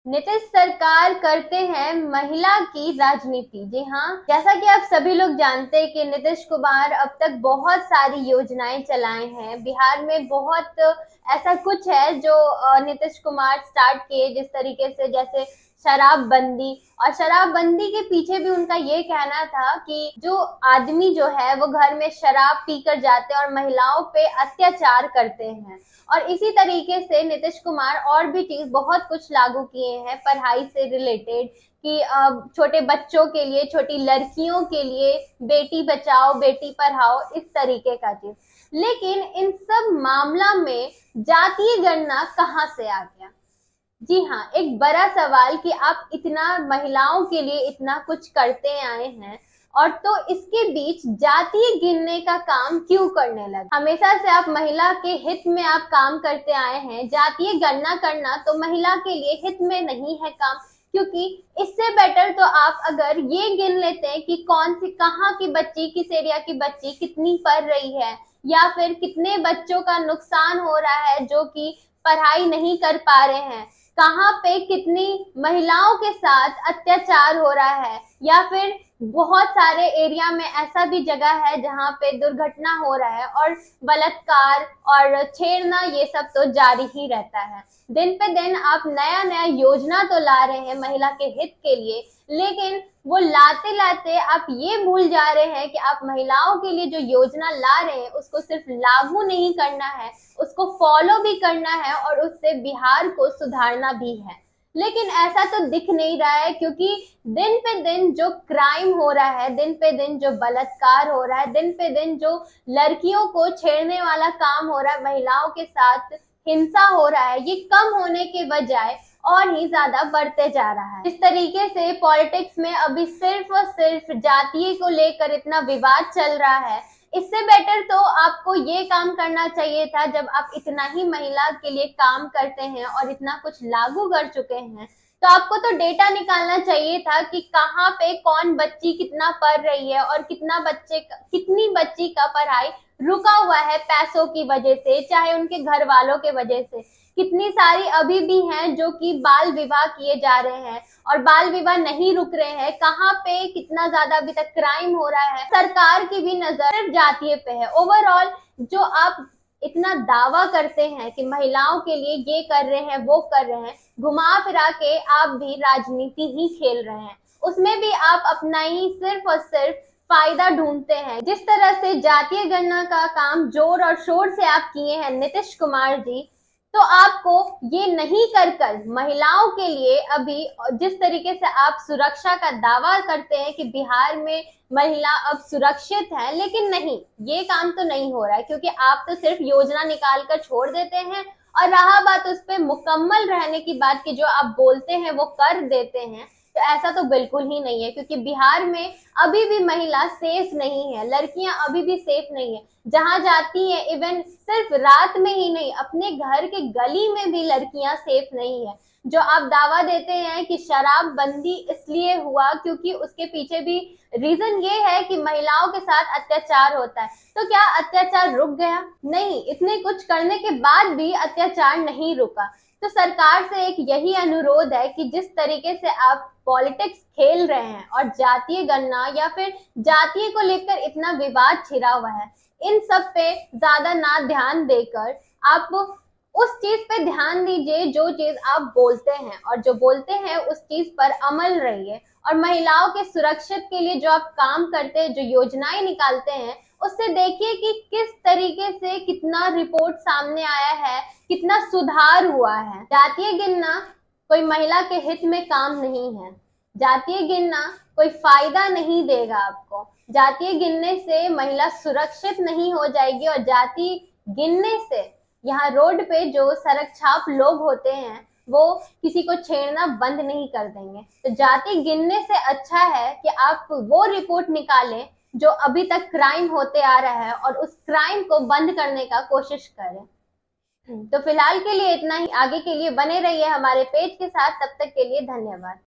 नीतीश सरकार करते हैं महिला की राजनीति। जी हाँ, जैसा कि आप सभी लोग जानते हैं कि नीतीश कुमार अब तक बहुत सारी योजनाएं चलाए हैं। बिहार में बहुत ऐसा कुछ है जो नीतीश कुमार स्टार्ट किए, जिस तरीके से जैसे शराबबंदी। और शराबबंदी के पीछे भी उनका ये कहना था कि जो आदमी जो है वो घर में शराब पीकर जाते हैं और महिलाओं पे अत्याचार करते हैं। और इसी तरीके से नीतीश कुमार और भी चीज बहुत कुछ लागू किए हैं पढ़ाई से रिलेटेड, कि छोटे बच्चों के लिए, छोटी लड़कियों के लिए बेटी बचाओ बेटी पढ़ाओ, इस तरीके का चीज। लेकिन इन सब मामला में जातीय गणना कहाँ से आ गया? जी हाँ, एक बड़ा सवाल कि आप इतना महिलाओं के लिए इतना कुछ करते आए हैं, और तो इसके बीच जातीय गिनने का काम क्यों करने लगे? हमेशा से आप महिला के हित में आप काम करते आए हैं। जातीय गणना करना तो महिला के लिए हित में नहीं है काम, क्योंकि इससे बेटर तो आप अगर ये गिन लेते हैं कि कौन सी, कहाँ की बच्ची, किस एरिया की बच्ची कितनी पढ़ रही है, या फिर कितने बच्चों का नुकसान हो रहा है जो कि पढ़ाई नहीं कर पा रहे हैं, कहाँ पे कितनी महिलाओं के साथ अत्याचार हो रहा है, या फिर बहुत सारे एरिया में ऐसा भी जगह है जहाँ पे दुर्घटना हो रहा है और बलात्कार और छेड़ना, ये सब तो जारी ही रहता है। दिन पे दिन आप नया नया योजना तो ला रहे हैं महिला के हित के लिए, लेकिन वो लाते लाते आप ये भूल जा रहे हैं कि आप महिलाओं के लिए जो योजना ला रहे हैं उसको सिर्फ लागू नहीं करना है, उसको फॉलो भी करना है और उससे बिहार को सुधारना भी है। लेकिन ऐसा तो दिख नहीं रहा है, क्योंकि दिन पे दिन जो क्राइम हो रहा है, दिन पे दिन जो बलात्कार हो रहा है, दिन पे दिन जो लड़कियों को छेड़ने वाला काम हो रहा है, महिलाओं के साथ हिंसा हो रहा है, ये कम होने के बजाय और ही ज्यादा बढ़ते जा रहा है। इस तरीके से पॉलिटिक्स में अभी सिर्फ और सिर्फ जातीय को लेकर इतना विवाद चल रहा है। इससे बेटर तो आपको ये काम करना चाहिए था, जब आप इतना ही महिला के लिए काम करते हैं और इतना कुछ लागू कर चुके हैं, तो आपको तो डेटा निकालना चाहिए था कि कहाँ पे कौन बच्ची कितना पढ़ रही है और कितनी बच्ची का पढ़ाई रुका हुआ है पैसों की वजह से, चाहे उनके घर वालों के वजह से। कितनी सारी अभी भी हैं जो कि बाल विवाह किए जा रहे हैं, और बाल विवाह नहीं रुक रहे हैं। कहाँ पे कितना ज्यादा अभी तक क्राइम हो रहा है। सरकार की भी नजर सिर्फ जातीय पे है। ओवरऑल जो आप इतना दावा करते हैं कि महिलाओं के लिए ये कर रहे हैं वो कर रहे हैं, घुमा फिरा के आप भी राजनीति ही खेल रहे हैं। उसमें भी आप अपना ही सिर्फ और सिर्फ फायदा ढूंढते हैं। जिस तरह से जातीय गणना का काम जोर और शोर से आप किए हैं नीतीश कुमार जी, तो आपको ये नहीं कर महिलाओं के लिए अभी, जिस तरीके से आप सुरक्षा का दावा करते हैं कि बिहार में महिला अब सुरक्षित है, लेकिन नहीं, ये काम तो नहीं हो रहा है, क्योंकि आप तो सिर्फ योजना निकाल कर छोड़ देते हैं। और रहा बात उस पर मुकम्मल रहने की बात की, जो आप बोलते हैं वो कर देते हैं, तो ऐसा तो बिल्कुल ही नहीं है। क्योंकि बिहार में अभी भी महिला सेफ नहीं है, लड़कियां अभी भी सेफ नहीं है। जहां जाती है, इवन सिर्फ रात में ही नहीं, अपने घर के गली में भी लड़कियां सेफ नहीं है। जो आप दावा देते हैं कि शराबबंदी इसलिए हुआ क्योंकि उसके पीछे भी रीजन ये है कि महिलाओं के साथ अत्याचार होता है, तो क्या अत्याचार रुक गया? नहीं, इतने कुछ करने के बाद भी अत्याचार नहीं रुका। तो सरकार से एक यही अनुरोध है कि जिस तरीके से आप पॉलिटिक्स खेल रहे हैं और जातीय गणना या फिर जातीय को लेकर इतना विवाद छिड़ा हुआ है, इन सब पे ज्यादा ना ध्यान देकर आप उस चीज पे ध्यान दीजिए जो चीज आप बोलते हैं, और जो बोलते हैं उस चीज पर अमल रहिए। और महिलाओं के सुरक्षित के लिए जो आप काम करते हैं, जो योजनाएं निकालते हैं, उससे देखिए कि किस तरीके से कितना रिपोर्ट सामने आया है, कितना सुधार हुआ है। जातीय गिनना कोई महिला के हित में काम नहीं है। जातीय गिनना कोई फायदा नहीं देगा आपको। जातीय गिनने से महिला सुरक्षित नहीं हो जाएगी, और जातीय गिनने से यहाँ रोड पे जो सड़क छाप लोग होते हैं वो किसी को छेड़ना बंद नहीं कर देंगे। तो जाति गिनने से अच्छा है कि आप वो रिपोर्ट निकालें जो अभी तक क्राइम होते आ रहा है, और उस क्राइम को बंद करने का कोशिश करें। तो फिलहाल के लिए इतना ही। आगे के लिए बने रहिए हमारे पेज के साथ। तब तक के लिए धन्यवाद।